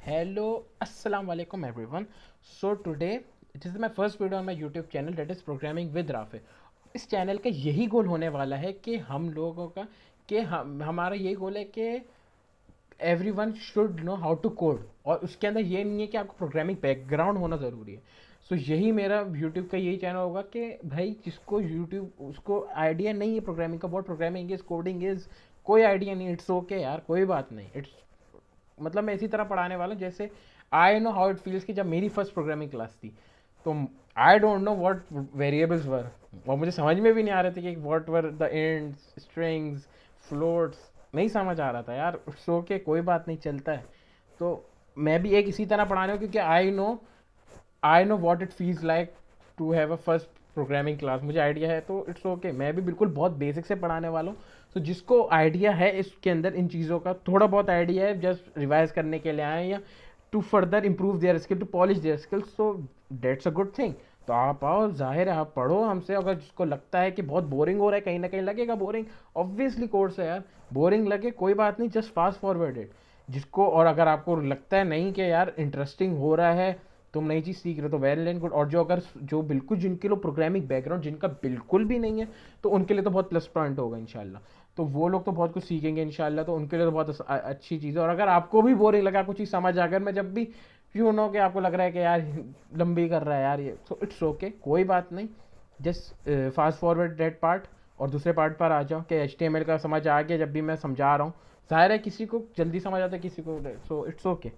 Hello, Assalamu alaikum everyone. So today it is my first video on my YouTube channel, that is Programming with Rafe. इस channel का यही गोल होने वाला है कि हम लोगों का कि हमारा यही गोल है कि everyone should know how to code, और उसके अंदर ये नहीं है कि आपको प्रोग्रामिंग बैकग्राउंड होना ज़रूरी है. सो यही मेरा यूट्यूब का यही चैनल होगा कि भाई जिसको यूट्यूब उसको आइडिया नहीं है प्रोग्रामिंग का, बहुत प्रोग्रामिंग इज कोडिंग इज कोई आइडिया नहीं, इट्स ओके यार, कोई बात नहीं. इट्स मतलब मैं इसी तरह पढ़ाने वाला हूँ जैसे I know how it feels कि जब मेरी फर्स्ट प्रोग्रामिंग क्लास थी तो I don't know what variables were, और मुझे समझ में भी नहीं आ रहे थे कि what were the ends, strings, floats, नहीं समझ आ रहा था यार. सो के कोई बात नहीं, चलता है. तो मैं भी एक इसी तरह पढ़ाने हूँ क्योंकि I know what it feels like to have a first programming class. मुझे आइडिया है तो इट्स ओके. मैं भी बिल्कुल बहुत बेसिक से पढ़ाने वाला हूँ. तो जिसको आइडिया है इसके अंदर इन चीज़ों का, थोड़ा बहुत आइडिया है, जस्ट रिवाइज करने के लिए आए या to further improve their skill, to polish their skills, so that's a good thing. तो आप आओ, जाहिर है आप पढ़ो हमसे. अगर जिसको लगता है कि बहुत बोरिंग हो रहा है, कहीं ना कहीं लगेगा बोरिंग, ऑब्वियसली कोर्स है यार, बोरिंग लगे कोई बात नहीं, जस्ट फास्ट फॉरवर्ड इट. जिसको, और अगर आपको लगता है नहीं कि यार इंटरेस्टिंग हो रहा है, तुम नई चीज़ सीख रहे हो, तो वेल एंड गुड. और जो अगर जो बिल्कुल जिनके लिए प्रोग्रामिंग बैकग्राउंड जिनका बिल्कुल भी नहीं है, तो उनके लिए तो बहुत प्लस पॉइंट होगा इंशाल्लाह. तो वो लोग तो बहुत कुछ सीखेंगे इंशाल्लाह, तो उनके लिए तो बहुत अच्छी चीज़ है. और अगर आपको भी बोरिंग लगा, कुछ चीज़ समझ, अगर मैं जब भी नो कि आपको लग रहा है कि यार लंबी कर रहा है यार ये, सो इट्स ओके, कोई बात नहीं. Just fast forward that part और दूसरे पार्ट पर आ जाओ कि HTML का समझ आ गया. जब भी मैं समझा रहा हूँ, जाहिर है किसी को जल्दी समझ आता है, किसी को, सो इट्स ओके.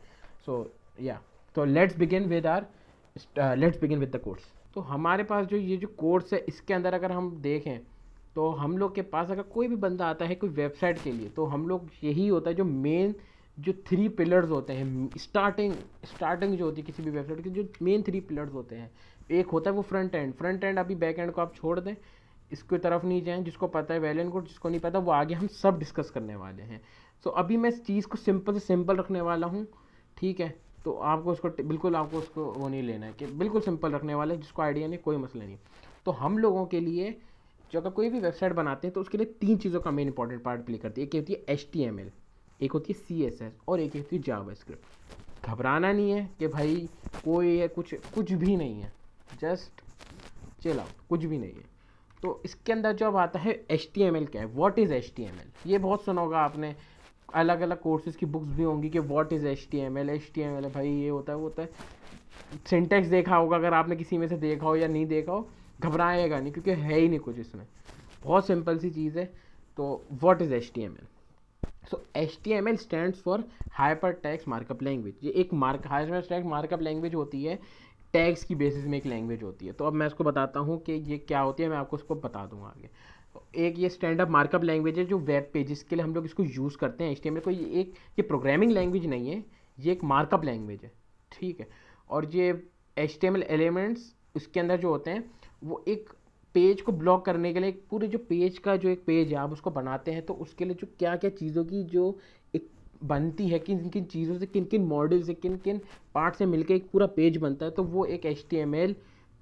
सो या, तो let's begin with the course. तो हमारे पास जो ये जो कोर्स है, इसके अंदर अगर हम देखें तो हम लोग के पास अगर कोई भी बंदा आता है कोई वेबसाइट के लिए, तो हम लोग यही होता है जो मेन जो 3 पिलर्स होते हैं. स्टार्टिंग जो होती है किसी भी वेबसाइट के, जो मेन 3 पिलर्स होते हैं, एक होता है वो फ्रंट एंड. अभी बैक एंड को आप छोड़ दें, इसकी तरफ नहीं जाएं. जिसको पता है वेल एंड गुड, जिसको नहीं पता वो आगे हम सब डिस्कस करने वाले हैं. सो अभी मैं इस चीज़ को सिंपल से सिंपल रखने वाला हूँ, ठीक है. तो आपको उसको बिल्कुल, आपको उसको वो नहीं लेना है कि बिल्कुल सिंपल रखने वाले हैं. जिसको आइडिया नहीं, कोई मसला नहीं. तो हम लोगों के लिए जो अगर कोई भी वेबसाइट बनाते हैं तो उसके लिए 3 चीज़ों का मेन इंपॉर्टेंट पार्ट प्ले करती है. एक होती है HTML, एक होती है CSS, और एक होती है जावास्क्रिप्ट. घबराना नहीं है कि भाई कोई है, कुछ भी नहीं है, जस्ट चिल आउट, कुछ भी नहीं है. तो इसके अंदर जब आता है HTML क्या है, व्हाट इज़ HTML, ये बहुत सुना होगा आपने. अलग अलग कोर्सेज की बुक्स भी होंगी कि व्हाट इज़ HTML है भाई, ये होता है वो होता है. सिंटेक्स देखा होगा अगर आपने किसी में से देखा हो या नहीं देखा हो, घबराएगा नहीं क्योंकि है ही नहीं कुछ इसमें, बहुत सिंपल सी चीज़ है. तो what is HTML? So HTML stands for hyper text markup language. ये एक हाइपर टेक्स्ट मार्कअप लैंग्वेज होती है, टैग्स की बेसिस में एक लैंग्वेज होती है. तो अब मैं इसको बताता हूँ कि ये क्या होती है, मैं आपको इसको बता दूंगा आगे. एक ये स्टैंड अप मार्कअप लैंग्वेज है जो वेब पेजेस के लिए हम लोग इसको यूज़ करते हैं. HTML को ये प्रोग्रामिंग लैंग्वेज नहीं है, ये एक मार्कअप लैंग्वेज है, ठीक है. और ये HTML एलिमेंट्स इसके अंदर जो होते हैं, वो एक पेज को ब्लॉक करने के लिए, पूरे जो पेज का जो एक पेज है आप उसको बनाते हैं, तो उसके लिए जो क्या क्या चीज़ों की जो एक बनती है, किन किन चीज़ों से, किन किन मॉडल से, किन किन पार्ट से मिलकर एक पूरा पेज बनता है, तो वो एक HTML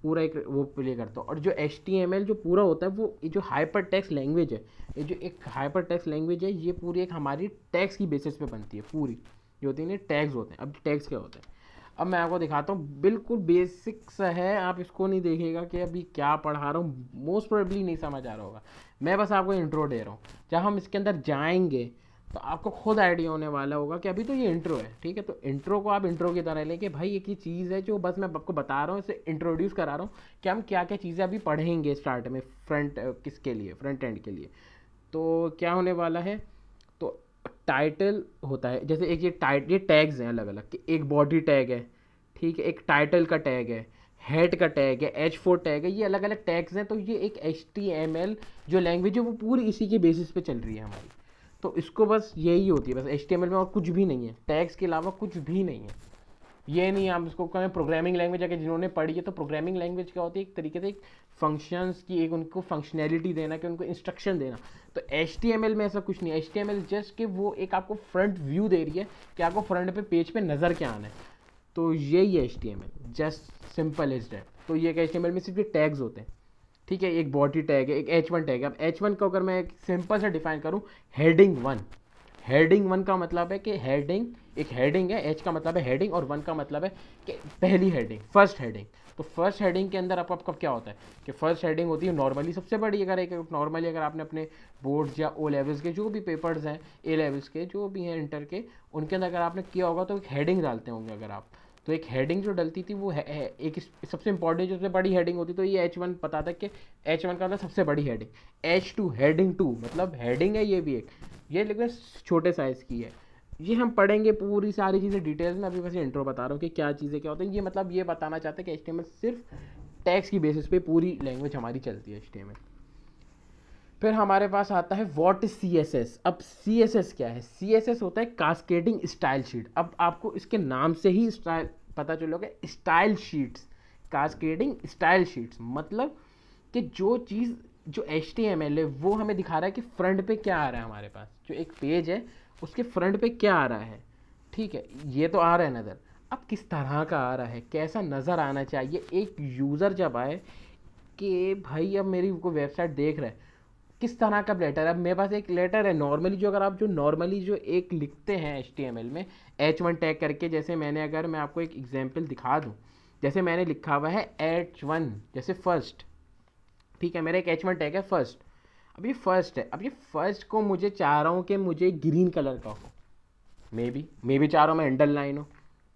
पूरा एक वो प्ले करता है. और जो HTML जो पूरा होता है, वो जो हाइपर टेक्स्ट लैंग्वेज है, ये जो एक हाइपर टेक्स्ट लैंग्वेज है, ये पूरी एक हमारी टैग्स की बेसिस पे बनती है. पूरी जो होती है ना टैग्स होते हैं. अब टैग्स क्या होते हैं, अब मैं आपको दिखाता हूँ. बिल्कुल बेसिक सा है, आप इसको नहीं देखेगा कि अभी क्या पढ़ा रहा हूँ, मोस्ट प्रोबेबली नहीं समझ आ रहा होगा. मैं बस आपको इंट्रो दे रहा हूँ. जब हम इसके अंदर जाएंगे तो आपको खुद आइडिया होने वाला होगा कि अभी तो ये इंट्रो है, ठीक है. तो इंट्रो को आप इंट्रो की तरह लें कि भाई एक ही चीज़ है जो बस मैं आपको बता रहा हूँ, इसे इंट्रोड्यूस करा रहा हूँ कि हम क्या क्या चीज़ें अभी पढ़ेंगे स्टार्ट में, किसके लिए, फ्रंट एंड के लिए. तो क्या होने वाला है, तो टाइटल होता है, जैसे एक ये टैग्स हैं अलग अलग, कि एक बॉडी टैग है, ठीक है, एक टाइटल का टैग है, हेड का टैग है, H4 टैग है, ये अलग अलग टैग्स हैं. तो ये एक HTML जो लैंग्वेज है वो पूरी इसी के बेसिस पे चल रही है हमारी. तो इसको बस यही होती है, बस HTML में और कुछ भी नहीं है, टैग्स के अलावा कुछ भी नहीं है. ये नहीं आप इसको कहें प्रोग्रामिंग लैंग्वेज, अगर जिन्होंने पढ़ी है तो प्रोग्रामिंग लैंग्वेज क्या होती है, एक तरीके से एक फंक्शंस की एक उनको फंक्शनैलिटी देना, कि उनको इंस्ट्रक्शन देना. तो HTML में ऐसा कुछ नहीं है. HTML जस्ट कि वो एक आपको फ्रंट व्यू दे रही है कि आपको फ्रंट पे पेज पे नज़र क्या आना है. तो यही है HTML, just simple is that. तो ये HTML में सिर्फ ये टैग्स होते हैं, ठीक है. एक बॉडी टैग है, एक H1 टैग है. अब H1 को अगर मैं एक सिंपल से डिफाइन करूँ, हेडिंग 1. हेडिंग 1 का मतलब है कि हेडिंग, एक हेडिंग है, एच का मतलब है हेडिंग, और 1 का मतलब है कि पहली हेडिंग, फर्स्ट हेडिंग। तो फर्स्ट हेडिंग के अंदर आपका क्या होता है कि फर्स्ट हेडिंग होती है नॉर्मली सबसे बड़ी। अगर एक नॉर्मली अगर आपने अपने बोर्ड्स या ओ लेवल्स के जो भी पेपर्स हैं, ए लेवल्स के जो भी हैं इंटर के, उनके अंदर अगर आपने किया होगा तो एक हेडिंग डालते होंगे अगर आप। तो एक हेडिंग जो डलती थी वो एक सबसे इंपॉर्टेंट जो सबसे बड़ी हेडिंग होती, तो ये H1 पता था कि H1 का मतलब सबसे बड़ी हेडिंग। H2 हेडिंग 2 मतलब हेडिंग है ये भी एक, ये लेकिन छोटे साइज़ की है। ये हम पढ़ेंगे पूरी सारी चीज़ें डिटेल्स में, अभी बस इंट्रो बता रहा हूँ कि क्या चीज़ें क्या होती हैं। ये मतलब ये बताना चाहते हैं कि HTML सिर्फ टैग्स की बेसिस पे पूरी लैंग्वेज हमारी चलती है HTML। फिर हमारे पास आता है व्हाट इज CSS। अब CSS क्या है? CSS होता है कास्केडिंग स्टाइल शीट। अब आपको इसके नाम से ही स्टाइल पता चलोगे, style sheets, cascading style sheets मतलब कि जो चीज़ जो HTML है वो हमें दिखा रहा है कि फ्रंट पे क्या आ रहा है, हमारे पास जो एक पेज है उसके फ्रंट पे क्या आ रहा है, ठीक है, ये तो आ रहा है नज़र। अब किस तरह का आ रहा है, कैसा नज़र आना चाहिए, एक यूज़र जब आए कि भाई अब मेरी कोई वेबसाइट देख रहा है, किस तरह का लेटर है। अब मेरे पास एक लेटर है नॉर्मली, जो अगर आप जो नॉर्मली जो एक लिखते हैं HTML में H1 टैग करके, जैसे मैंने अगर मैं आपको एक एग्जांपल दिखा दूं, जैसे मैंने लिखा हुआ है H1 जैसे फर्स्ट, ठीक है, मेरा एक H1 टैग है फर्स्ट। अब ये फर्स्ट है, अब ये फर्स्ट को मुझे चाह रहा हूँ कि मुझे ग्रीन कलर का हो, मे बी चाह रहा हूँ मैं अंडरलाइन हो,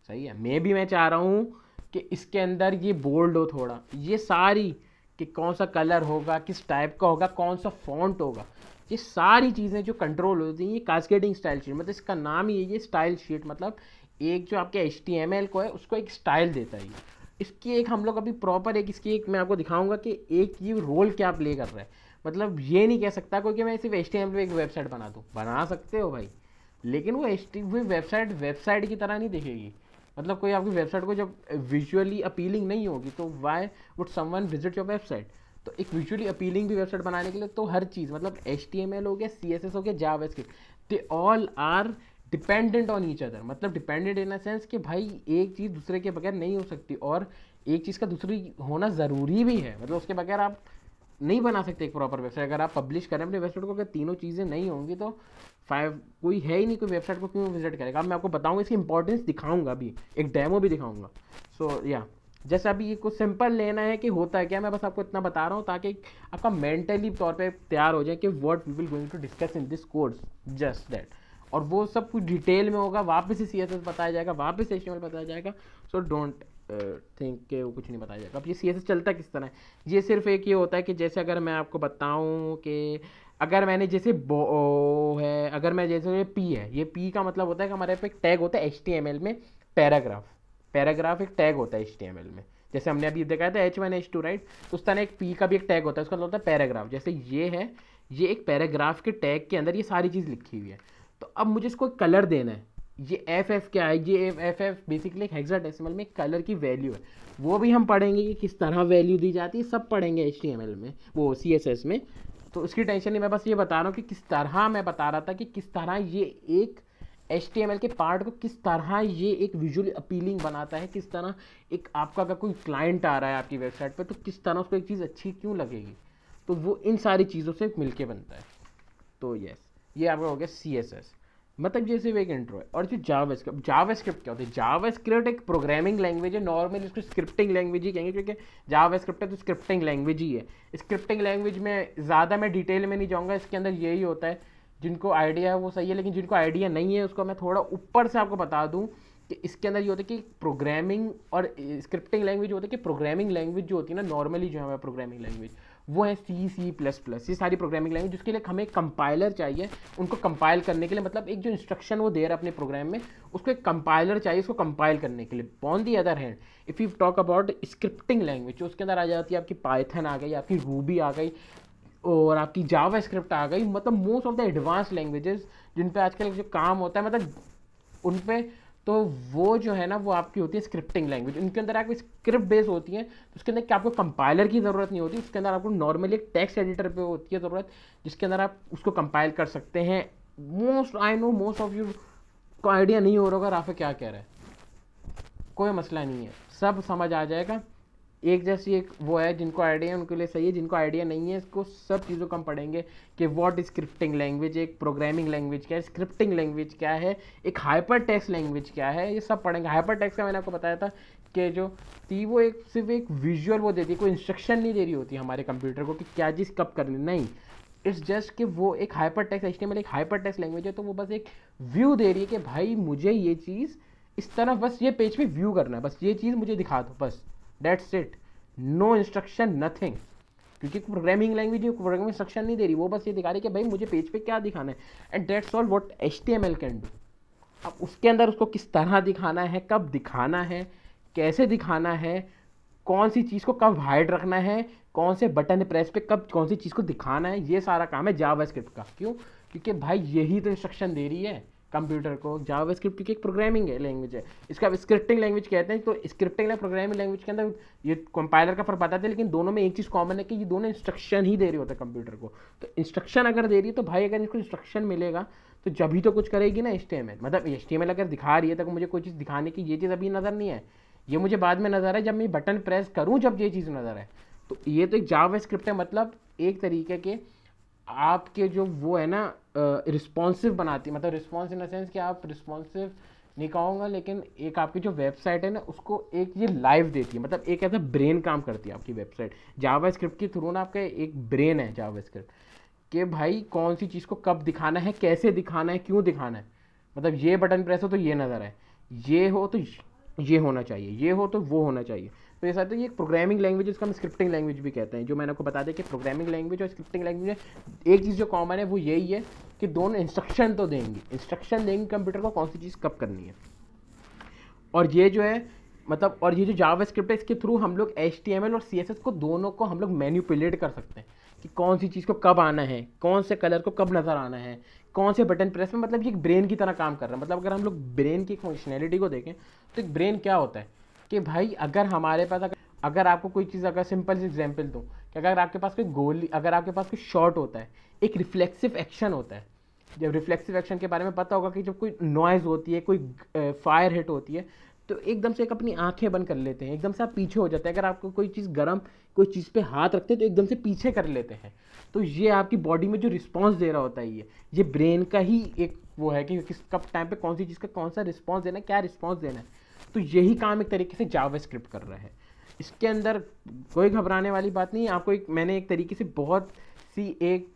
सही है, मे बी मैं चाह रहा हूँ कि इसके अंदर ये बोल्ड हो थोड़ा, ये सारी कि कौन सा कलर होगा, किस टाइप का होगा, कौन सा फॉन्ट होगा, ये सारी चीज़ें जो कंट्रोल होती हैं, ये कास्केडिंग स्टाइल शीट, मतलब इसका नाम ही है ये स्टाइल शीट। मतलब एक जो आपके HTML को है उसको एक स्टाइल देता है ये। इसकी एक हम लोग अभी प्रॉपर एक इसकी एक मैं आपको दिखाऊंगा कि एक ये रोल क्या प्ले कर रहा है। मतलब ये नहीं कह सकता कोई कि मैं सिर्फ HTML पे एक वेबसाइट बना दूँ, बना सकते हो भाई, लेकिन वो वेबसाइट की तरह नहीं दिखेगी। मतलब कोई आपकी वेबसाइट को जब विजुअली अपीलिंग नहीं होगी तो why would someone visit your website. तो एक विजुअली अपीलिंग भी वेबसाइट बनाने के लिए तो हर चीज़ मतलब HTML हो गया, CSS हो गया, JavaScript, they all are dependent on each other. मतलब डिपेंडेंट इन अ सेंस कि भाई एक चीज़ दूसरे के बगैर नहीं हो सकती, और एक चीज़ का दूसरी होना ज़रूरी भी है। मतलब उसके बगैर आप नहीं बना सकते एक प्रॉपर वेबसाइट। अगर आप पब्लिश करें अपने वेबसाइट को, अगर तीनों चीज़ें नहीं होंगी तो कोई है ही नहीं, कोई वेबसाइट को क्यों विजिट करेगा। अब मैं आपको बताऊंगा, इसकी इंपॉर्टेंस दिखाऊंगा, अभी एक डेमो भी दिखाऊंगा। सो या जैसे अभी ये कुछ सिंपल लेना है कि होता है क्या, मैं बस आपको इतना बता रहा हूँ ताकि आपका मेंटली तौर पे तैयार हो जाए कि what we will going to discuss in this course, just that. और वो सब कुछ डिटेल में होगा, वापस से CSS बताया जाएगा, वापस से HTML बताया जाएगा। सो डोंट थिंक के वो कुछ नहीं बताया जाएगा। अब ये CSS चलता किस तरह है, ये सिर्फ एक ये होता है कि जैसे अगर मैं आपको बताऊं कि अगर मैंने जैसे है, अगर मैं जैसे ये P है, ये P का मतलब होता है कि हमारे पे एक टैग होता है HTML में, पैराग्राफ। पैराग्राफ एक टैग होता है HTML में, जैसे हमने अभी दिखाया था H1 H2 राइट, तो उस तरह एक P का भी एक टैग होता है, उसका मतलब होता है पैराग्राफ। जैसे ये है, ये एक पैराग्राफ के टैग के अंदर ये सारी चीज़ लिखी हुई है। तो अब मुझे इसको कलर देना है। ये FF क्या है, ये FF बेसिकली एक हेक्साडेसिमल में कलर की वैल्यू है। वो भी हम पढ़ेंगे कि किस तरह वैल्यू दी जाती है, सब पढ़ेंगे HTML में, वो CSS में। तो उसकी टेंशन नहीं, मैं बस ये बता रहा हूँ कि किस तरह, मैं बता रहा था कि किस तरह ये एक HTML के पार्ट को किस तरह ये एक विजुअली अपीलिंग बनाता है, किस तरह एक आपका अगर कोई क्लाइंट आ रहा है आपकी वेबसाइट पर तो किस तरह उसको एक चीज़ अच्छी क्यों लगेगी। तो वो इन सारी चीज़ों से मिलके बनता है। तो यस, ये आपका हो गया CSS, मतलब ये सिर्फ एक इंट्रो है। और जो जावास्क्रिप्ट, जावास्क्रिप्ट क्या होता है? जावास्क्रिप्ट एक प्रोग्रामिंग लैंग्वेज है, नॉर्मली इसको स्क्रिप्टिंग लैंग्वेज ही कहेंगे क्योंकि जावास्क्रिप्ट है तो स्क्रिप्टिंग लैंग्वेज ही है। स्क्रिप्टिंग लैंग्वेज में ज़्यादा मैं डिटेल में नहीं जाऊँगा, इसके अंदर यही होता है, जिनको आइडिया है वो सही है, लेकिन जिनको आइडिया नहीं है उसको मैं थोड़ा ऊपर से आपको बता दूँ कि इसके अंदर ये होता है कि प्रोग्रामिंग और स्क्रिप्टिंग लैंग्वेज होता है कि प्रोग्रामिंग लैंग्वेज जो होती है ना नॉर्मली जो है प्रोग्रामिंग लैंग्वेज वो है C++, ये सारी प्रोग्रामिंग लैंग्वेज, जिसके लिए हमें कंपाइलर चाहिए। उनको कंपाइल करने के लिए मतलब एक जो इंस्ट्रक्शन वो दे रहा है अपने प्रोग्राम में, उसको एक कंपाइलर चाहिए उसको कंपाइल करने के लिए। On the other hand if you talk about scripting language, जो उसके अंदर आ जाती है आपकी पाइथन आ गई, आपकी रूबी आ गई और आपकी जावास्क्रिप्ट आ गई, मतलब most of the advance languages जिन पे आजकल जो काम होता है मतलब उन पे, तो वो जो है ना वो आपकी होती है स्क्रिप्टिंग लैंग्वेज। उनके अंदर आपकी स्क्रिप्ट बेस होती है, तो उसके अंदर क्या आपको कंपाइलर की ज़रूरत नहीं होती, उसके अंदर आपको नॉर्मली एक टेक्स्ट एडिटर पे होती है ज़रूरत, जिसके अंदर आप उसको कंपाइल कर सकते हैं। I know most of you को आइडिया नहीं हो रहा होगा राफे क्या कह रहा है, कोई मसला नहीं है, सब समझ आ जाएगा। एक जैसी एक वो है, जिनको आइडिया है उनके लिए सही है, जिनको आइडिया नहीं है इसको सब चीज़ों को हम पढ़ेंगे कि व्हाट स्क्रिप्टिंग लैंग्वेज, एक प्रोग्रामिंग लैंग्वेज क्या है, स्क्रिप्टिंग लैंग्वेज क्या है, एक हाइपर टेक्स्ट लैंग्वेज क्या है, ये सब पढ़ेंगे। हाइपर टेक्स्ट का मैंने आपको बताया था कि जो थी वो एक सिर्फ एक विजुअल वो देती है, कोई इंस्ट्रक्शन नहीं दे रही होती हमारे कंप्यूटर को कि क्या चीज़ कब करनी, नहीं, इट्स जस्ट कि वो एक हाइपर टेक्स्ट HTML एक हाइपर टेक्स्ट लैंग्वेज है, तो वो बस एक व्यू दे रही है कि भाई मुझे ये चीज़ इस तरह बस ये पेज पे व्यू करना है, बस ये चीज़ मुझे दिखा दो, बस that's it, no instruction nothing. क्योंकि प्रोग्रामिंग लैंग्वेज प्रोग्रामिंग इंस्ट्रक्शन नहीं दे रही, वो बस ये दिखा रही कि भाई मुझे पेज पे क्या दिखाना है, and that's all what HTML can do. अब उसके अंदर उसको किस तरह दिखाना है, कब दिखाना है, कैसे दिखाना है, कौन सी चीज़ को कब हाइड रखना है, कौन से बटन प्रेस पे कब कौन सी चीज़ को दिखाना है, ये सारा काम है जावास्क्रिप्ट का। क्यों? क्योंकि भाई यही तो इंस्ट्रक्शन दे रही है कंप्यूटर को। जावास्क्रिप्ट क्योंकि एक प्रोग्रामिंग है लैंग्वेज है, इसका स्क्रिप्टिंग लैंग्वेज कहते हैं। तो स्क्रिप्टिंग प्रोग्रामिंग लैंग्वेज के अंदर ये कंपाइलर का फर्क बताते हैं, लेकिन दोनों में एक चीज़ कॉमन है कि ये दोनों इंस्ट्रक्शन ही दे रहे होते हैं कंप्यूटर को। तो इंस्ट्रक्शन अगर दे रही है तो भाई अगर इसको इंस्ट्रक्शन मिलेगा तो जब ही तो कुछ करेगी ना HTML। मतलब HTML अगर दिखा रही है तो मुझे कोई चीज़ दिखाने की ये चीज़ अभी नज़र नहीं है, ये मुझे बाद में नज़र है जब मैं बटन प्रेस करूँ, जब ये चीज़ नज़र है। तो ये तो एक जावास्क्रिप्ट है, मतलब एक तरीके के आपके जो वो है ना रिस्पॉन्सिव बनाती है, मतलब रिस्पॉन्स इन द सेंस कि आप रिस्पॉन्सिव नहीं कहूँगा, लेकिन एक आपकी जो वेबसाइट है ना उसको एक ये लाइव देती है, मतलब एक ऐसा ब्रेन काम करती है आपकी वेबसाइट जावास्क्रिप्ट के थ्रू ना। आपका एक ब्रेन है जावास्क्रिप्ट कि भाई कौन सी चीज़ को कब दिखाना है, कैसे दिखाना है, क्यों दिखाना है। मतलब ये बटन प्रेस हो तो ये नज़र है, ये हो तो ये होना चाहिए, ये हो तो वो होना चाहिए। तो ये साथ ये एक प्रोग्रामिंग लैंग्वेज जिसको हम स्क्रिप्टिंग लैंग्वेज भी कहते हैं। जो मैंने आपको बता दिया कि प्रोग्रामिंग लैंग्वेज और स्क्रिप्टिंग लैंग्वेज में एक चीज़ जो कॉमन है वो यही है कि दोनों इंस्ट्रक्शन तो देंगी, इंस्ट्रक्शन देंगे कंप्यूटर को कौन सी चीज़ कब करनी है। और ये जो है मतलब, और ये जो जावास्क्रिप्ट है इसके थ्रू हम लोग HTML और CSS को दोनों को हम लोग मैनिपुलेट कर सकते हैं कि कौन सी चीज़ को कब आना है, कौन से कलर को कब नज़र आना है, कौन से बटन प्रेस में। मतलब ये एक ब्रेन की तरह काम कर रहा है। मतलब अगर हम लोग ब्रेन की फंक्शनैलिटी को देखें तो एक ब्रेन क्या होता है कि भाई अगर हमारे पास अगर आपको कोई चीज़, अगर सिंपल सी एग्जांपल दूँ कि अगर आपके पास कोई गोली, अगर आपके पास कोई शॉट होता है, एक रिफ्लेक्सिव एक्शन होता है। जब रिफ्लेक्सिव एक्शन के बारे में पता होगा कि जब कोई नॉइज़ होती है, कोई फायर हिट होती है, तो एकदम से एक अपनी आंखें बंद कर लेते हैं, एकदम से आप पीछे हो जाते हैं। अगर आपको कोई चीज़ गर्म, कोई चीज़ पे हाथ रखते हैं तो एकदम से पीछे कर लेते हैं। तो ये आपकी बॉडी में जो रिस्पांस दे रहा होता है ये ब्रेन का ही एक वो है कि किस कब टाइम पे कौन सी चीज़ का कौन सा रिस्पांस देना है, क्या रिस्पांस देना है। तो यही काम एक तरीके से जावास्क्रिप्ट कर रहा है। इसके अंदर कोई घबराने वाली बात नहीं है। आपको मैंने एक तरीके से बहुत सी एक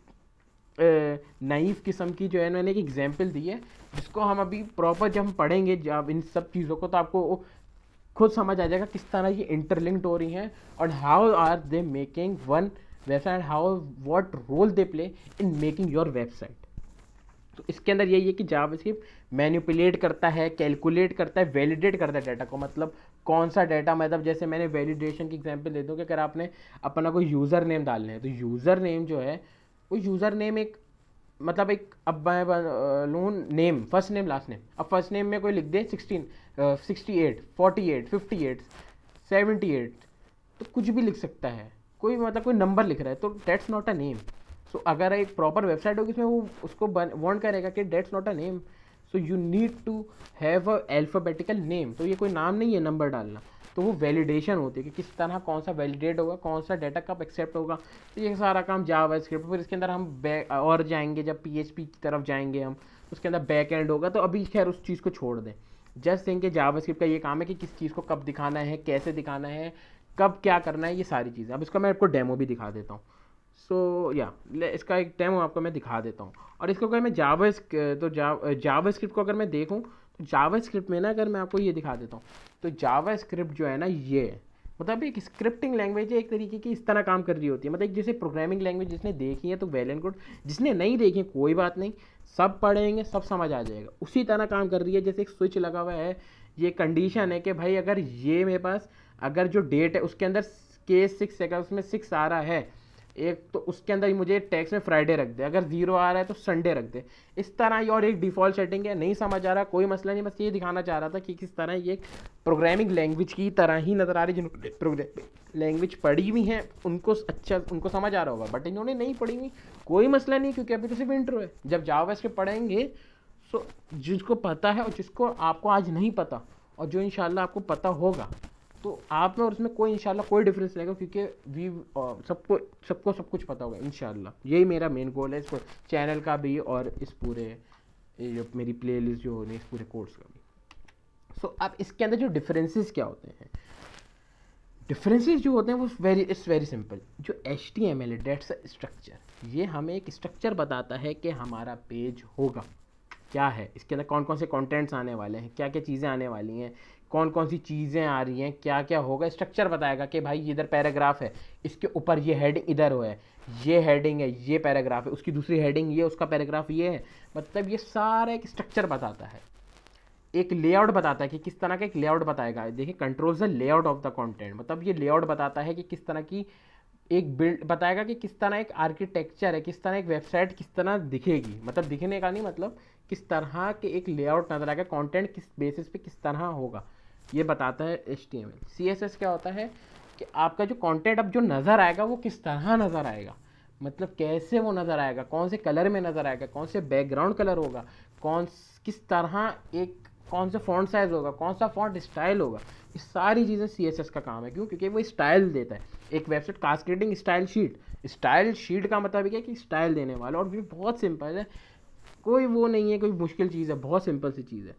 नाइव किस्म की जो है मैंने एक एग्जांपल दी है, जिसको हम अभी प्रॉपर जब हम पढ़ेंगे जब इन सब चीज़ों को, तो आपको खुद समझ आ जाएगा किस तरह ये इंटरलिंक्ड हो रही हैं और how are they making one website, how what role they play in making your website. तो इसके अंदर यही है कि जावास्क्रिप्ट मैनिपुलेट करता है, कैलकुलेट करता है, वैलिडेट करता है डाटा को। मतलब कौन सा डाटा, मतलब जैसे मैंने वैलिडेशन की एग्जांपल दे दूँ कि अगर आपने अपना कोई यूज़र नेम डालना है तो यूज़र नेम जो है वो यूज़र नेम एक मतलब एक, अब मैं लूँ name, first name last name. अब फर्स्ट नेम में कोई लिख दे 68 48 58 78, तो कुछ भी लिख सकता है कोई, मतलब कोई नंबर लिख रहा है तो डेट्स नॉट अ नेम। सो अगर एक प्रॉपर वेबसाइट होगी इसमें वो उसको वार्न करेगा कि that's not a name, so you need to have a alphabetical name. तो ये कोई नाम नहीं है नंबर डालना। तो वो वैलिडेशन होती है कि किस तरह कौन सा वैलिडेट होगा, कौन सा डाटा कब एक्सेप्ट होगा। तो ये सारा काम जावास्क्रिप्ट। फिर इसके अंदर हम और जाएंगे, जब PHP की तरफ जाएंगे हम, उसके अंदर बैक एंड होगा। तो अभी खैर उस चीज़ को छोड़ दें। जस्ट थिंक कि जावास्क्रिप्ट का ये काम है कि किस चीज़ को कब दिखाना है, कैसे दिखाना है, कब क्या करना है, ये सारी चीज़ें। अब इसका मैं आपको डेमो भी दिखा देता हूँ। सो या इसका एक डेमो आपको मैं दिखा देता हूँ। और इसको अगर मैं जावास्क्रिप्ट को अगर मैं देखूँ तो जावास्क्रिप्ट में ना, अगर मैं आपको ये दिखा देता हूँ तो जावास्क्रिप्ट जो है ना, ये मतलब एक स्क्रिप्टिंग लैंग्वेज है एक तरीके की, इस तरह काम कर रही होती है। मतलब जैसे प्रोग्रामिंग लैंग्वेज जिसने देखी है तो वेल एंड गुड, जिसने नहीं देखी है कोई बात नहीं, सब पढ़ेंगे सब समझ आ जाएगा। उसी तरह काम कर रही है जैसे एक स्विच लगा हुआ है, ये कंडीशन है कि भाई अगर ये मेरे पास अगर जो डेट है उसके अंदर केस 6 है, उसमें 6 आ रहा है एक, तो उसके अंदर मुझे टैक्स में फ्राइडे रख दे, अगर 0 आ रहा है तो संडे रख दे। इस तरह ही और एक डिफ़ॉल्ट सेटिंग है। नहीं समझ आ रहा कोई मसला नहीं, बस ये दिखाना चाह रहा था कि किस तरह ये प्रोग्रामिंग लैंग्वेज की तरह ही नज़र आ रही। जिन्होंने प्रोग्रामिंग लैंग्वेज पढ़ी हुई है उनको अच्छा उनको समझ आ रहा होगा, बट इन्होंने नहीं पढ़ी हुई कोई मसला नहीं, क्योंकि अभी तो सिर्फ इंट्रो है। जब जावास्क्रिप्ट पढ़ेंगे तो जिसको पता है और जिसको आपको आज नहीं पता और जो इंशाल्लाह आपको पता होगा, तो आप में और उसमें कोई इंशाल्लाह कोई डिफरेंस नहीं आएगा, क्योंकि वी सबको सब कुछ पता होगा इंशाल्लाह। यही मेरा मेन गोल है इस चैनल का भी और इस पूरे जो मेरी प्लेलिस्ट जो होनी है इस पूरे कोर्स का भी। सो अब इसके अंदर जो डिफरेंसेस क्या होते हैं, डिफरेंसेस जो होते हैं वो इट्स वेरी सिंपल। जो HTML है डेट्स अ स्ट्रक्चर, ये हमें एक स्ट्रक्चर बताता है कि हमारा पेज होगा क्या है, इसके अंदर कौन कौन से कंटेंट्स आने वाले हैं, क्या क्या चीज़ें आने वाली हैं, कौन कौन सी चीज़ें आ रही हैं, क्या क्या होगा। स्ट्रक्चर बताएगा कि भाई इधर पैराग्राफ है, इसके ऊपर ये हेडिंग इधर हो है, ये हेडिंग है, ये पैराग्राफ है, उसकी दूसरी हेडिंग ये, उसका पैराग्राफ ये है। मतलब ये सारा एक स्ट्रक्चर बताता है, एक लेआउट बताता है कि किस तरह का एक लेआउट बताएगा। देखिए controls the layout of the content, मतलब ये लेआउट बताता है कि किस तरह की एक बिल्ड बताएगा कि किस तरह एक आर्किटेक्चर है, किस तरह एक वेबसाइट किस तरह दिखेगी। मतलब दिखने का नहीं, मतलब किस तरह के एक लेआउट नजर आएगा, कंटेंट किस बेसिस पे किस तरह होगा, ये बताता है HTML। CSS क्या होता है कि आपका जो कंटेंट अब जो नज़र आएगा वो किस तरह नज़र आएगा, मतलब कैसे वो नज़र आएगा, कौन से कलर में नज़र आएगा, कौन से बैकग्राउंड कलर होगा, किस तरह एक कौन सा फॉन्ट साइज होगा, कौन सा फॉन्ट स्टाइल होगा। ये सारी चीज़ें CSS का काम है। क्यों? क्योंकि वो स्टाइल देता है। एक वेबसाइट कास्केडिंग स्टाइल शीट का मतलब क्या है कि स्टाइल देने वाला, और ये बहुत सिंपल है, कोई वो नहीं है, कोई मुश्किल चीज़ है, बहुत सिंपल सी चीज़ है।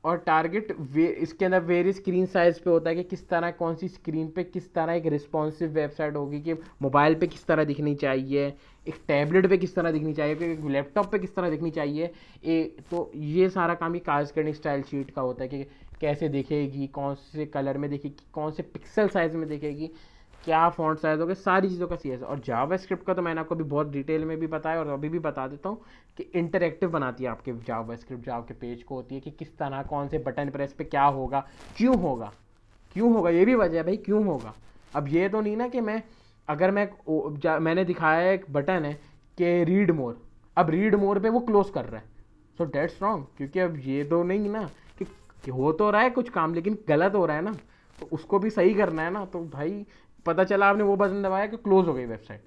और टारगेट इसके अंदर वेरी स्क्रीन साइज पे होता है कि किस तरह कौन सी स्क्रीन पे किस तरह एक रिस्पॉन्सिव वेबसाइट होगी, कि मोबाइल पे किस तरह दिखनी चाहिए, एक टैबलेट पे किस तरह दिखनी चाहिए, एक लैपटॉप पे किस तरह दिखनी चाहिए। तो ये सारा काम ही कास्केडिंग स्टाइल शीट का होता है कि कैसे दिखेगी, कौन से कलर में दिखेगी, कौन से पिक्सल साइज में दिखेगी, क्या फॉन्ट साइज होगा, सारी चीज़ों का CS। और जावास्क्रिप्ट का तो मैंने आपको अभी बहुत डिटेल में भी बताया और अभी भी बता देता हूँ कि इंटरेक्टिव बनाती है आपके जावास्क्रिप्ट, जावा के पेज को होती है कि किस तरह कौन से बटन प्रेस पे क्या होगा, क्यों होगा, क्यों होगा, ये भी वजह है भाई क्यों होगा। अब ये तो नहीं ना कि मैंने दिखाया एक बटन है कि रीड मोर, अब रीड मोर पे वो क्लोज कर रहा है, सो डेट्स रॉन्ग। क्योंकि अब ये तो नहीं ना कि हो तो रहा है कुछ काम लेकिन गलत हो रहा है ना, तो उसको भी सही करना है ना। तो भाई पता चला आपने वो बटन दबाया कि क्लोज हो गई वेबसाइट।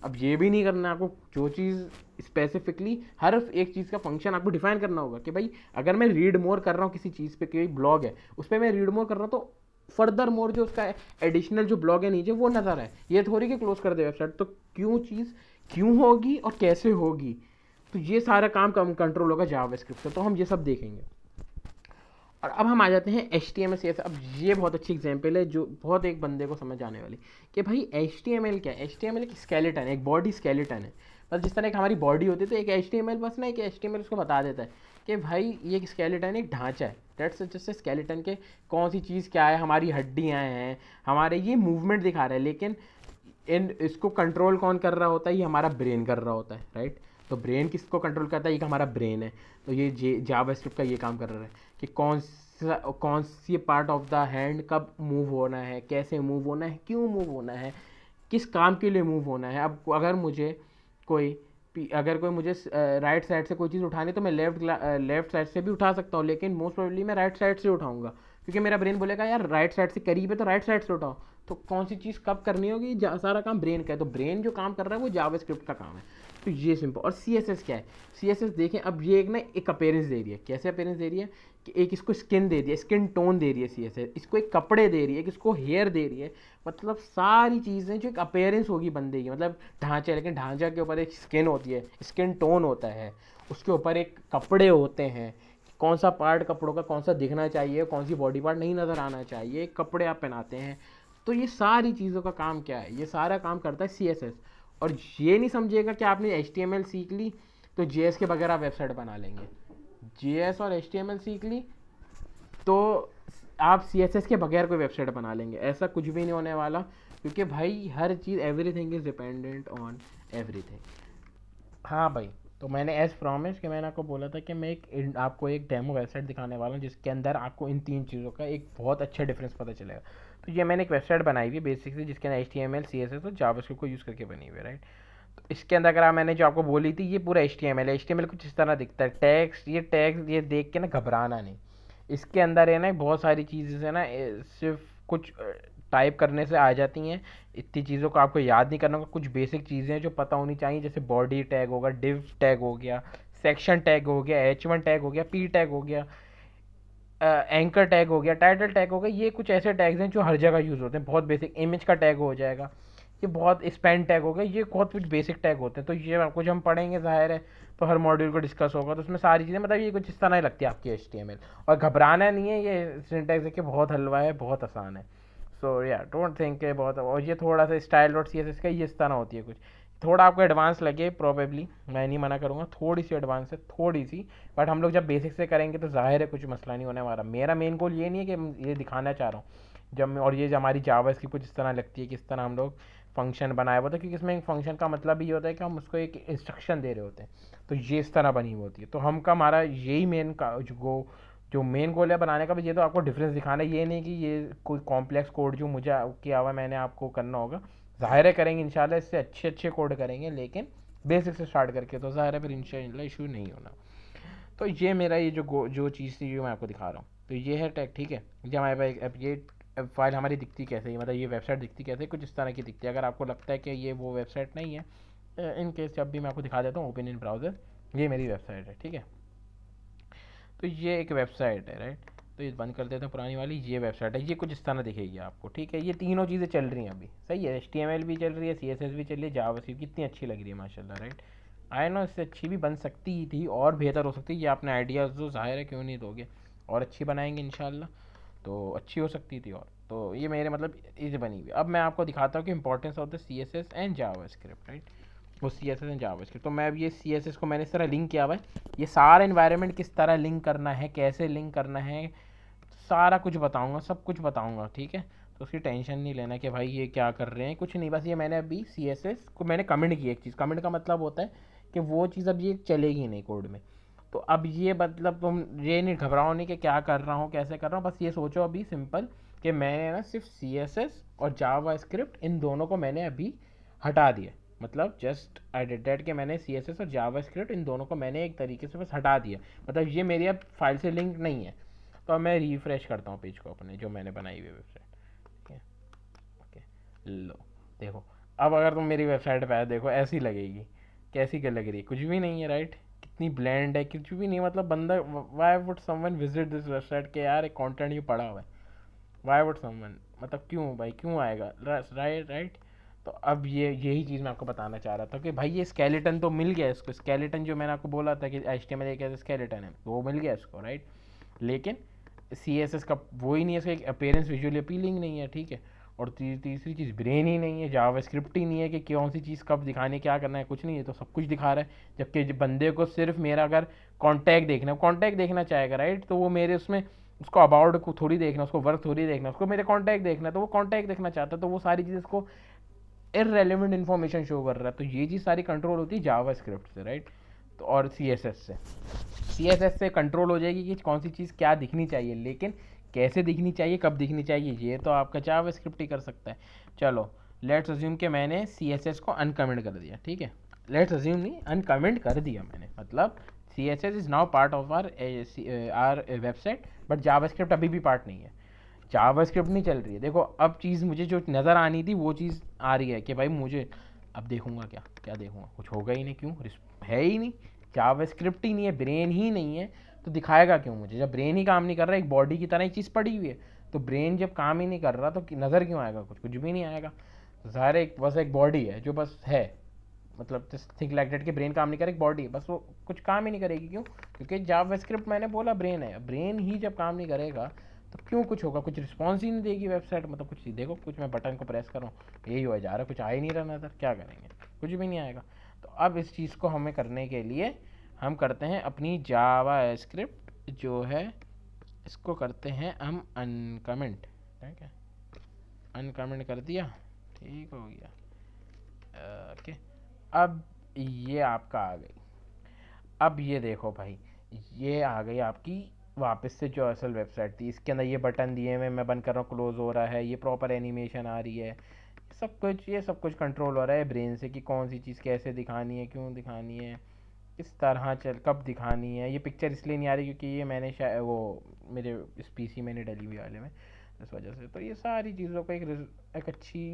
अब ये भी नहीं करना है आपको, जो चीज़ स्पेसिफिकली हर एक चीज़ का फंक्शन आपको डिफाइन करना होगा कि भाई अगर मैं रीड मोर कर रहा हूँ किसी चीज़ पे, कोई ब्लॉग है उस पर मैं रीड मोर कर रहा हूँ, तो फर्दर मोर जो उसका एडिशनल जो ब्लॉग है नीचे वो नज़र है, ये थोड़ी कि क्लोज कर दे वेबसाइट। तो क्यों होगी और कैसे होगी, तो ये सारा काम कंट्रोल होगा जावास्क्रिप्ट से। तो हम ये सब देखेंगे। और अब हम आ जाते हैं HTML CSS। अब ये बहुत अच्छी एग्जांपल है जो बहुत एक बंदे को समझ आने वाली कि भाई HTML क्या है। HTML एक स्केलेटन है, एक बॉडी स्केलेटन है। बस जिस तरह एक हमारी बॉडी होती है तो एक HTML बस ना, एक HTML उसको बता देता है कि भाई ये एक स्केलेटन, एक ढांचा है। डेट्स जैसे स्केलेटन के कौन सी चीज़ क्या है, हमारी हड्डियाँ हैं, हमारे ये मूवमेंट दिखा रहा है, लेकिन इसको कंट्रोल कौन कर रहा होता है, ये हमारा ब्रेन कर रहा होता है, राइट। तो ब्रेन किसको कंट्रोल करता है, ये हमारा ब्रेन है। तो ये जावास्क्रिप्ट का ये काम कर रहा है कि कौन सी पार्ट ऑफ द हैंड कब मूव होना है, कैसे मूव होना है, क्यों मूव होना है, किस काम के लिए मूव होना है। अब अगर कोई मुझे राइट साइड से कोई चीज़ उठानी तो मैं लेफ्ट साइड से भी उठा सकता हूँ, लेकिन मोस्ट प्रोबेबली मैं राइट साइड से उठाऊंगा, क्योंकि मेरा ब्रेन बोलेगा यार राइट साइड से करीब है तो राइट साइड से उठाओ। तो कौन सी चीज़ कब करनी होगी, सारा काम ब्रेन का है। तो ब्रेन जो काम कर रहा है वो जावास्क्रिप्ट का काम है। तो ये सिंपल। और CSS क्या है, CSS देखें, अब ये एक अपीयरेंस दे रही है। कैसे अपीयरेंस दे रही है कि एक इसको स्किन दे रही है, स्किन टोन दे रही है CSS, इसको एक कपड़े दे रही है, इसको हेयर दे रही है। मतलब सारी चीज़ें जो एक अपीयरेंस होगी बंदे की, मतलब ढांचा, लेकिन ढांचा के ऊपर एक स्किन होती है, स्किन टोन होता है, उसके ऊपर एक कपड़े होते हैं, कौन सा पार्ट कपड़ों का कौन सा दिखना चाहिए, कौन सी बॉडी पार्ट नहीं नज़र आना चाहिए, कपड़े आप पहनाते हैं। तो ये सारी चीज़ों का काम क्या है, ये सारा काम करता है CSS। और ये नहीं समझिएगा कि आपने HTML सीख ली तो JS के बगैर आप वेबसाइट बना लेंगे। JS और HTML सीख ली तो आप CSS के बगैर कोई वेबसाइट बना लेंगे, ऐसा कुछ भी नहीं होने वाला। क्योंकि भाई हर चीज़, everything is dependent on everything. हाँ भाई, तो मैंने एज प्रॉमिस कि मैंने आपको बोला था कि मैं आपको एक डेमो वेबसाइट दिखाने वाला हूँ जिसके अंदर आपको इन 3 चीज़ों का एक बहुत अच्छा डिफरेंस पता चलेगा। तो ये मैंने एक वेबसाइट बनाई हुई है बेसिकली, जिसके अंदर HTML CSS और जावास्क्रिप्ट को यूज़ करके बनी हुई है, राइट। तो इसके अंदर अगर मैंने जो आपको बोली थी, ये पूरा HTML है। HTML कुछ इस तरह दिखता है, टैक्स ये देख के ना घबराना नहीं। इसके अंदर है ना बहुत सारी चीज़ें है ना, सिर्फ कुछ टाइप करने से आ जाती हैं। इतनी चीज़ों को आपको याद नहीं करना होगा। कुछ बेसिक चीज़ें हैं जो पता होनी चाहिए, जैसे बॉडी टैग होगा, डिव टैग हो गया, सेक्शन टैग हो गया, H1 टैग हो गया, P टैग हो गया, एंकर टैग हो गया, टाइटल टैग हो गया, ये कुछ ऐसे टैग्स हैं जो हर जगह यूज़ होते हैं, बहुत बेसिक। इमेज का टैग हो जाएगा, ये बहुत स्पैन टैग हो गया, ये बहुत कुछ बेसिक टैग होते हैं। तो ये आपको जब हम पढ़ेंगे ज़ाहिर है तो हर मॉड्यूल को डिस्कस होगा, तो उसमें सारी चीज़ें मतलब ये कुछ इस तरह ही लगती है आपकी HTML। और घबराना नहीं है, ये सिंटैक्स देखिए बहुत हलवा है, बहुत आसान है। सो या डोंट थिंक के बहुत। और ये थोड़ा सा स्टाइल डॉट CSS का ये इस तरह होती है कुछ, थोड़ा आपको एडवांस लगे प्रोबेबली, मैं नहीं मना करूँगा, थोड़ी सी एडवांस है, थोड़ी सी। बट हम लोग जब बेसिक से करेंगे तो जाहिर है कुछ मसला नहीं होने वाला। मेरा मेन गोल ये नहीं है कि ये दिखाना चाह रहा हूँ जब मैं, और ये जो हमारी जावा की कुछ इस तरह लगती है, किस तरह हम लोग फंक्शन बनाए हुआ था, क्योंकि इसमें फंक्शन का मतलब ये होता है कि हम उसको एक इंस्ट्रक्शन दे रहे होते हैं, तो ये इस तरह बनी हुई होती है। तो हम का हमारा यही मेन का जो मेन गोल है बनाने का भी, ये तो आपको डिफरेंस दिखाना है, ये नहीं कि ये कोई कॉम्प्लेक्स कोड जो मुझे किया हुआ मैंने आपको करना होगा। ज़ाहिर है करेंगे इंशाल्लाह, इससे अच्छे अच्छे कोड करेंगे, लेकिन बेसिक से स्टार्ट करके, तो ज़ाहिर है फिर इंशाल्लाह इशू नहीं होना। तो ये मेरा ये जो चीज़ थी जो मैं आपको दिखा रहा हूँ, तो ये है टैग, ठीक है। ये हमारे पास अब ये फाइल हमारी दिखती कैसे है, मतलब ये वेबसाइट दिखती कैसे, कुछ इस तरह की दिखती है। अगर आपको लगता है कि ये वो वेबसाइट नहीं है, इन केस जब भी मैं आपको दिखा देता हूँ ओपन इन ब्राउज़र, ये मेरी वेबसाइट है, ठीक है। तो ये एक वेबसाइट है, राइट। तो ये बंद कर देते हैं पुरानी वाली, ये वेबसाइट है, ये कुछ इस तरह दिखेगी आपको, ठीक है। ये तीनों चीज़ें चल रही हैं अभी, सही है। HTML भी चल रही है, CSS भी चल रही है, जावास्क्रिप्ट कितनी अच्छी लग रही है माशाल्लाह, राइट। आई नो इससे अच्छी भी बन सकती थी और बेहतर हो सकती है, ये आपने आइडियाज़ जो ज़ाहिर है क्यों नहीं दोगे, और अच्छी बनाएंगे इंशाल्लाह, तो अच्छी हो सकती थी। और तो ये मेरे मतलब इसे बनी हुई। अब मैं आपको दिखाता हूँ कि importance of the CSS and JavaScript, right. वो CSS एंड जावास्क्रिप्ट, तो मैं अब ये CSS को मैंने इस तरह लिंक किया हुआ है, ये सारा इन्वायरमेंट किस तरह लिंक करना है, कैसे लिंक करना है, सारा कुछ बताऊंगा, सब कुछ बताऊंगा, ठीक है। तो उसकी टेंशन नहीं लेना कि भाई ये क्या कर रहे हैं, कुछ नहीं। बस ये मैंने अभी CSS को मैंने कमेंट किया, एक चीज़ कमेंट का मतलब होता है कि वो चीज़ अब ये चलेगी नहीं कोड में। तो अब ये मतलब तुम ये नहीं घबराओ नहीं कि क्या कर रहा हूँ, कैसे कर रहा हूँ, बस ये सोचो अभी सिंपल कि मैंने ना सिर्फ CSS और जावास्क्रिप्ट इन दोनों को मैंने अभी हटा दिया। मतलब जस्ट आई डिड दैट कि मैंने CSS और जावास्क्रिप्ट इन दोनों को मैंने एक तरीके से बस हटा दिया, मतलब ये मेरी अब फाइल से लिंक नहीं है। तो अब मैं रिफ्रेश करता हूँ पेज को अपने जो मैंने बनाई हुई वेबसाइट, ठीक है। ओके लो देखो, अब अगर तुम मेरी वेबसाइट पे आए देखो ऐसी लगेगी, कैसी क्या लग रही है, कुछ भी नहीं है, राइट। कितनी ब्लैंड है, कुछ भी नहीं, मतलब बंदा why would someone visit this website, के यार एक कंटेंट ये पड़ा हुआ है, वाई वुड समवन, मतलब क्यों भाई क्यों आएगा, राइट राइट। तो अब ये यही चीज़ मैं आपको बताना चाह रहा था कि भाई ये स्केलेटन तो मिल गया इसको, स्केलेटन जो मैंने आपको बोला था कि HTML एक ऐसा स्केलेटन है, वो मिल गया इसको, राइट। लेकिन CSS का वो ही नहीं है, इसका एक अपीयरेंस विजुअली अपीलिंग नहीं है, ठीक है। और तीसरी चीज़ ब्रेन ही नहीं है, जावास्क्रिप्ट ही नहीं है कि कौन सी चीज़ कब दिखाने, क्या करना है, कुछ नहीं है, तो सब कुछ दिखा रहा है। जबकि बंदे को सिर्फ मेरा अगर कॉन्टैक्ट देखना चाहेगा, राइट, तो वो मेरे उसमें उसको अबाउट को थोड़ी देखना, उसको वर्क थोड़ी देखना, उसको मेरे कॉन्टैक्ट देखना है, तो वो कॉन्टैक्ट देखना चाहता है, तो वो सारी चीज़ उसको इररेलेवेंट इन्फॉर्मेशन शो कर रहा है। तो ये चीज़ सारी कंट्रोल होती है जावास्क्रिप्ट से, राइट। तो और CSS से कंट्रोल हो जाएगी कि कौन सी चीज़ क्या दिखनी चाहिए, लेकिन कैसे दिखनी चाहिए, कब दिखनी चाहिए, ये तो आपका जावास्क्रिप्ट ही कर सकता है। चलो लेट्स अज्यूम कि मैंने CSS को अनकमेंट कर दिया, ठीक है। लेट्स अज्यूम नहीं, अनकमेंट कर दिया मैंने, मतलब CSS is now part of our website, but JavaScript अभी भी पार्ट नहीं है, जावास्क्रिप्ट नहीं चल रही है। देखो अब चीज़ मुझे जो नज़र आनी थी वो चीज़ आ रही है कि भाई मुझे अब देखूंगा क्या क्या देखूंगा, कुछ होगा ही नहीं, क्यों है ही नहीं, जावास्क्रिप्ट ही नहीं है, ब्रेन ही नहीं है, तो दिखाएगा क्यों मुझे, जब ब्रेन ही काम नहीं कर रहा, एक बॉडी की तरह एक चीज़ पड़ी हुई है, तो ब्रेन जब काम ही नहीं कर रहा तो नज़र क्यों आएगा, कुछ कुछ भी नहीं आएगा। ज़ाहिर है बस एक बॉडी है जो बस है, मतलब जस्ट थिंक लाइक दैट कि ब्रेन काम नहीं करे, एक बॉडी बस वो कुछ काम ही नहीं करेगी, क्यों, क्योंकि जावास्क्रिप्ट मैंने बोला ब्रेन है, ब्रेन ही जब काम नहीं करेगा तो क्यों कुछ होगा, कुछ रिस्पॉन्स ही नहीं देगी वेबसाइट, मतलब कुछ देखो, कुछ मैं बटन को प्रेस करूँ यही हो जा रहा है, कुछ आ ही नहीं रहा नज़र, क्या करेंगे, कुछ भी नहीं आएगा। तो अब इस चीज़ को हमें करने के लिए हम करते हैं अपनी जावास्क्रिप्ट जो है इसको करते हैं हम अनकमेंट, ठीक है। अनकमेंट कर दिया, ठीक हो गया, ओके। अब ये आपका आ गई, अब ये देखो भाई, ये आ गई आपकी वापस से जो असल वेबसाइट थी, इसके अंदर ये बटन दिए हुए, मैं बंद कर रहा हूँ, क्लोज हो रहा है, ये प्रॉपर एनिमेशन आ रही है, ये सब कुछ कंट्रोल हो रहा है ब्रेन से कि कौन सी चीज़ कैसे दिखानी है, क्यों दिखानी है, किस तरह चल कब दिखानी है। ये पिक्चर इसलिए नहीं आ रही क्योंकि ये मैंने शायद वो मेरे इस PC मैंने डली हुई वाले में, इस वजह से। तो ये सारी चीज़ों का एक अच्छी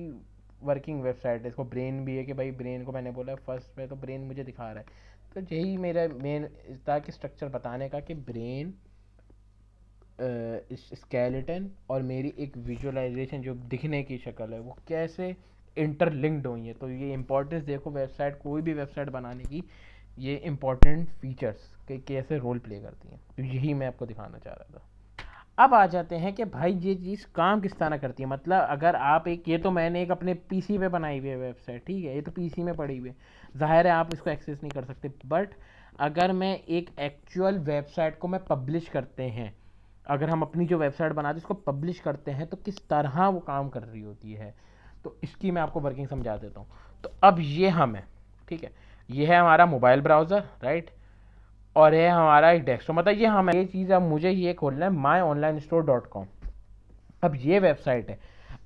वर्किंग वेबसाइट है, इसको ब्रेन भी है कि भाई ब्रेन को मैंने बोला फर्स्ट में, तो ब्रेन मुझे दिखा रहा है। तो यही मेरा मेन था कि स्ट्रक्चर बताने का कि ब्रेन स्केलेटन और मेरी एक विजुअलाइजेशन जो दिखने की शक्ल है वो कैसे इंटरलिंक्ड हुई है। तो ये इंपॉर्टेंस देखो वेबसाइट, कोई भी वेबसाइट बनाने की, ये इंपॉर्टेंट फीचर्स के कैसे रोल प्ले करती हैं, तो यही मैं आपको दिखाना चाह रहा था। अब आ जाते हैं कि भाई ये चीज़ काम किस तरह करती है। मतलब अगर आप एक, ये तो मैंने एक अपने पीसी पे बनाई हुई है वेबसाइट, ठीक है, ये तो पीसी में पड़ी हुई है, ज़ाहिर है आप इसको एक्सेस नहीं कर सकते। बट अगर मैं एक एक्चुअल वेबसाइट को मैं पब्लिश करते हैं, अगर हम अपनी जो वेबसाइट बनाते हैं उसको पब्लिश करते हैं, तो किस तरह वो काम कर रही होती है, तो इसकी मैं आपको वर्किंग समझा देता हूँ। तो अब ये हम है, ठीक है, ये है हमारा मोबाइल ब्राउज़र, राइट, और ये हमारा एक डेस्कटॉप। मतलब ये हम, ये चीज़ अब मुझे ये खोलना है myonlinestore.com। अब ये वेबसाइट है,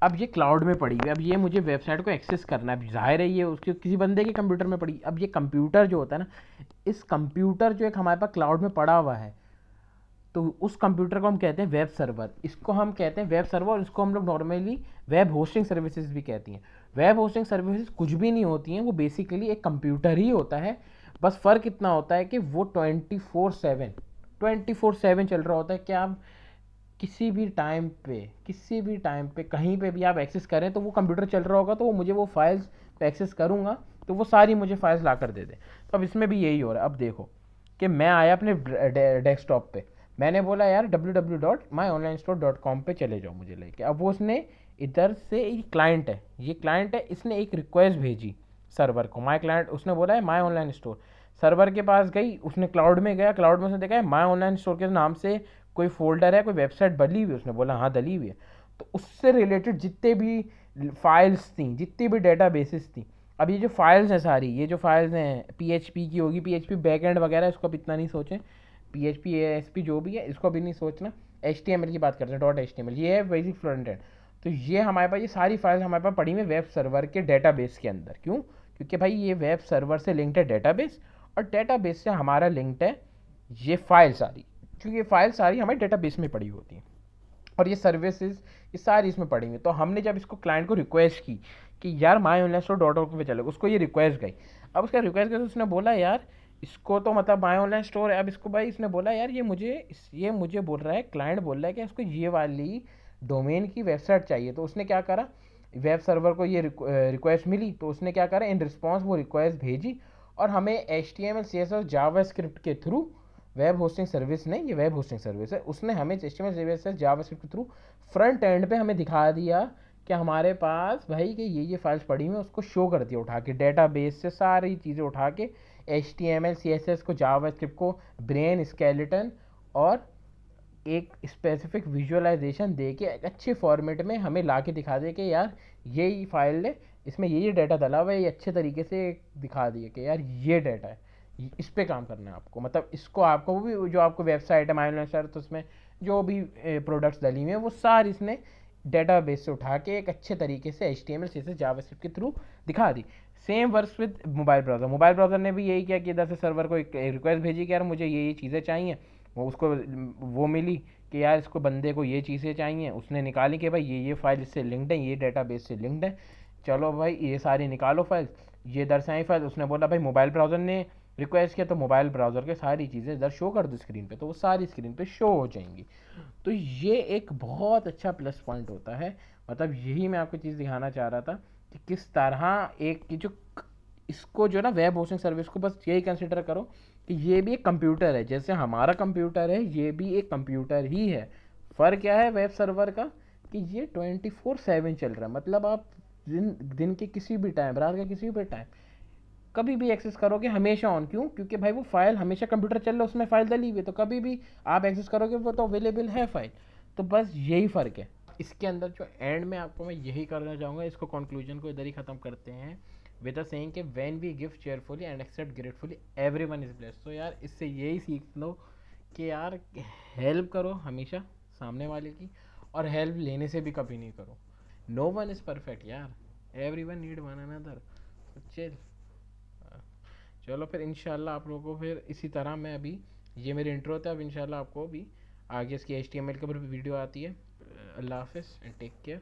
अब ये क्लाउड में पड़ी हुई है, अब ये मुझे वेबसाइट को एक्सेस करना है, जाहिर है ये उसके किसी बंदे के कंप्यूटर में पड़ी। अब ये कंप्यूटर जो होता है ना, इस कंप्यूटर जो एक हमारे पास क्लाउड में पड़ा हुआ है, तो उस कंप्यूटर को हम कहते हैं वेब सर्वर। इसको हम कहते हैं वेब सर्वर, और इसको हम लोग नॉर्मली वेब होस्टिंग सर्विसेज भी कहती हैं। वेब होस्टिंग सर्विसेज कुछ भी नहीं होती हैं, वो बेसिकली एक कंप्यूटर ही होता है। बस फ़र्क इतना होता है कि वो 24/7 चल रहा होता है कि आप किसी भी टाइम पे कहीं पे भी आप एक्सेस करें तो वो कंप्यूटर चल रहा होगा, तो वो मुझे वो फाइल्स पे एक्सेस करूँगा तो वो सारी मुझे फाइल्स ला कर दे दे। तो अब इसमें भी यही हो रहा है। अब देखो कि मैं आया अपने डेस्कटॉप पे, मैंने बोला यार www.myonlinestore.com पे चले जाओ मुझे लेके। अब वो उसने इधर से, ये क्लाइंट है, इसने एक रिक्वेस्ट भेजी सर्वर को, माई क्लाइंट, उसने बोला है माई ऑनलाइन स्टोर। सर्वर के पास गई, उसने क्लाउड में गया, क्लाउड में उसने देखा है माई ऑनलाइन स्टोर के नाम से कोई फोल्डर है, कोई वेबसाइट बनी हुई है, उसने बोला हाँ डली हुई है। तो उससे रिलेटेड जितने भी फाइल्स थी, जितनी भी डेटा बेसिस थी, अब ये जो फाइल्स हैं सारी, ये जो फाइल्स हैं PHP की होगी, PHP बैकएंड वगैरह, इसको अब इतना नहीं सोचें, PHP ASP जो भी है इसको भी नहीं सोचना, HTML की बात करते हैं, .html, ये है बेसिक फ्रंट एंड। तो ये हमारे पास, ये सारी फाइल्स हमारे पास पड़ी हुई वेब सर्वर के डेटाबेस के अंदर। क्यों? क्योंकि भाई ये वेब सर्वर से लिंक्ड है डेटाबेस, और डेटाबेस से हमारा लिंक्ड है ये फाइल सारी, क्योंकि ये फाइल सारी हमारे डेटाबेस में पड़ी होती हैं, और ये सर्विसेज ये सारी इसमें पड़ी हुई। तो हमने जब इसको क्लाइंट को रिक्वेस्ट की कि यार myonlinestore.com पे चलो, उसको ये रिक्वेस्ट गई। अब उसका रिक्वेस्ट गई तो उसने बोला यार इसको तो मतलब माई ऑनलाइन स्टोर है। अब इसको भाई इसने बोला यार ये मुझे बोल रहा है, क्लाइंट बोल रहा है कि इसको ये वाली डोमेन की वेबसाइट चाहिए। तो उसने क्या करा, वेब सर्वर को ये रिक्वेस्ट मिली, तो उसने क्या करा, इन रिस्पॉन्स वो रिक्वेस्ट भेजी, और हमें HTML CSS जावास्क्रिप्ट के थ्रू, वेब होस्टिंग सर्विस नहीं, ये वेब होस्टिंग सर्विस है, उसने हमें HTML CSS जावास्क्रिप्ट के थ्रू फ्रंट एंड पे हमें दिखा दिया कि हमारे पास भाई कि ये फाइल्स पड़ी हुई हैं, उसको शो कर दिया उठा के, डेटाबेस से सारी चीज़ें उठा के, HTML CSS को, जावास्क्रिप्ट को, ब्रेन, स्केलेटन, और एक स्पेसिफिक विजुअलाइजेशन दे के एक अच्छे फॉर्मेट में हमें ला के दिखा दे कि यार ये फाइल है, इसमें ये डाटा डला हुआ है, ये अच्छे तरीके से दिखा दिए कि यार ये डाटा है, इस पे काम करना है आपको। मतलब इसको आपको, वो भी जो आपको वेबसाइट है माइनसर, तो उसमें जो भी प्रोडक्ट्स डली हुई हैं वो सारी इसने डेटाबेस से उठा के एक अच्छे तरीके से HTML CSS जावास्क्रिप्ट के थ्रू दिखा दी। Same works with mobile browser ने भी यही किया कि इधर से सर्वर को एक रिक्वेस्ट भेजी कि यार मुझे ये चीज़ें चाहिए, वो उसको वो मिली कि यार इसको बंदे को ये चीज़ें चाहिए, उसने निकाली कि भाई ये फाइल इससे लिंक्ड है, ये डेटाबेस से लिंक्ड है, चलो भाई ये सारी निकालो फाइल, ये इधर से आई फाइल। उसने बोला भाई मोबाइल ब्राउज़र ने रिक्वेस्ट किया, तो मोबाइल ब्राउज़र के सारी चीज़ें इधर शो कर दो स्क्रीन पे, तो वो सारी स्क्रीन पे शो हो जाएंगी। तो ये एक बहुत अच्छा प्लस पॉइंट होता है। मतलब यही मैं आपको चीज़ दिखाना चाह रहा था कि किस तरह एक की जो इसको जो ना वेब होस्टिंग सर्विस को बस यही कंसिडर करो कि ये भी एक कंप्यूटर है, जैसे हमारा कंप्यूटर है, ये भी एक कंप्यूटर ही है। फ़र्क क्या है वेब सर्वर का, कि ये 24/7 चल रहा है। मतलब आप दिन के किसी भी टाइम, रात के किसी भी टाइम, कभी भी एक्सेस करोगे, हमेशा ऑन। क्यों? क्योंकि भाई वो फाइल हमेशा कंप्यूटर चल रहा है, उसमें फाइल डली हुई है, तो कभी भी आप एक्सेस करोगे वो तो अवेलेबल है फाइल। तो बस यही फ़र्क है इसके अंदर। जो एंड में आपको मैं यही करना चाहूँगा, इसको कंक्लूजन को इधर ही ख़त्म करते हैं विद द सेइंग कि when we give cheerfully and accept gratefully everyone is blessed. तो यार इससे यही सीख लो कि यार हेल्प करो हमेशा सामने वाले की, और हेल्प लेने से भी कभी नहीं करो। नो वन इज़ परफेक्ट यार, एवरीवन नीड वन अनदर। चल चलो फिर इंशाल्लाह आप लोगों को फिर इसी तरह, मैं अभी ये मेरे इंट्रो था, अब इंशाल्लाह आपको भी आगे इसकी HTML के ऊपर वीडियो आती है। अल्लाह हाफिज़ एंड टेक केयर।